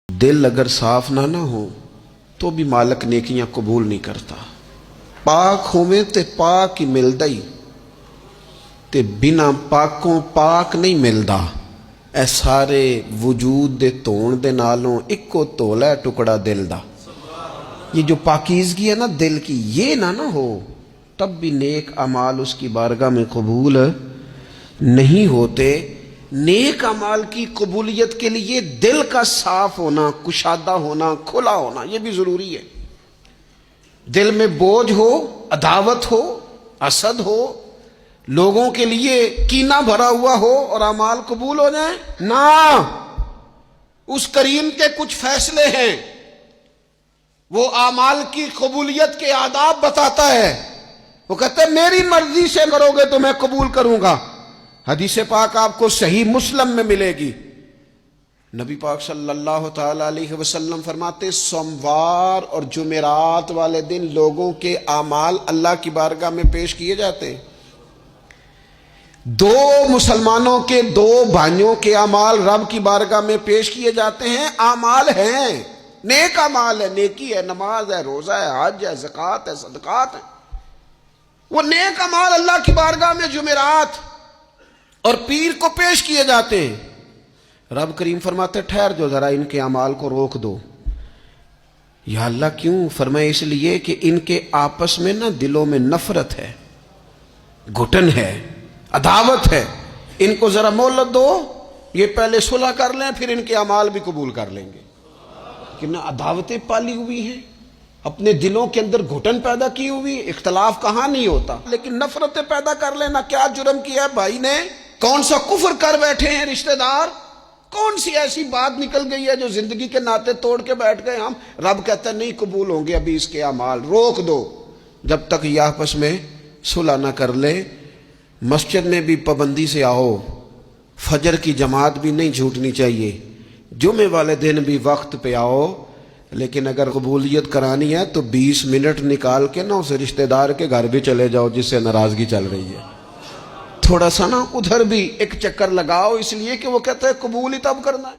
दिल अगर साफ ना हो तो भी मालक नेकियां कबूल नहीं करता। पाक होवे ते पाक ही मिलदा ही, ते बिना पाकों पाक नहीं मिलदा। ए सारे वजूद दे धोण दे नालों इक्को धोला है टुकड़ा दिल दा। ये जो पाकीज़गी है ना दिल की, ये ना हो तब भी नेक अमाल उसकी बारगाह में कबूल नहीं होते। नेक अमाल की कबूलियत के लिए दिल का साफ होना, कुशादा होना, खुला होना, यह भी जरूरी है। दिल में बोझ हो, अदावत हो, असद हो, लोगों के लिए कीना भरा हुआ हो और अमाल कबूल हो जाए ना। उस करीम के कुछ फैसले हैं, वो अमाल की कबूलियत के आदाब बताता है। वो कहते हैं मेरी मर्जी से करोगे तो मैं कबूल करूंगा। हदीस पाक आपको सही मुस्लिम में मिलेगी। नबी पाक सल्लल्लाहु ताला अलैहि वसल्लम फरमाते, सोमवार और जुमेरात वाले दिन लोगों के आमाल अल्लाह की बारगाह में पेश किए जाते हैं। दो मुसलमानों के, दो भाइयों के आमाल रब की बारगाह में पेश किए जाते हैं। आमाल हैं, नेक अमाल है, नेकी है, नमाज है, रोजा है, हज है, ज़कात है, सदकात है। वो नेक अमाल अल्लाह की बारगाह में जुमेरात और पीर को पेश किए जाते हैं। रब करीम फरमाते ठहर जो जरा, इनके अमाल को रोक दो। या अल्लाह क्यों? फरमाए इसलिए कि इनके आपस में ना दिलों में नफरत है, घुटन है, अदावत है। इनको जरा मोहलत दो, ये पहले सुलह कर लें, फिर इनके अमाल भी कबूल कर लेंगे। कि ना अदावतें पाली हुई हैं, अपने दिलों के अंदर घुटन पैदा की हुई। इख्तलाफ कहाँ नहीं होता, लेकिन नफरतें पैदा कर लेना। क्या जुर्म किया है भाई ने, कौन सा कुफर कर बैठे हैं रिश्तेदार, कौन सी ऐसी बात निकल गई है जो जिंदगी के नाते तोड़ के बैठ गए हम। रब कहता है नहीं कबूल होंगे अभी इसके अमाल, रोक दो जब तक ये आपस में सुलह न कर ले। मस्जिद में भी पाबंदी से आओ, फजर की जमात भी नहीं छूटनी चाहिए, जुमे वाले दिन भी वक्त पे आओ। लेकिन अगर कबूलियत करानी है तो 20 मिनट निकाल के ना उस रिश्तेदार के घर भी चले जाओ जिससे नाराजगी चल रही है। थोड़ा सा ना उधर भी एक चक्कर लगाओ, इसलिए कि वो कहते हैं कबूल ही तब करना है।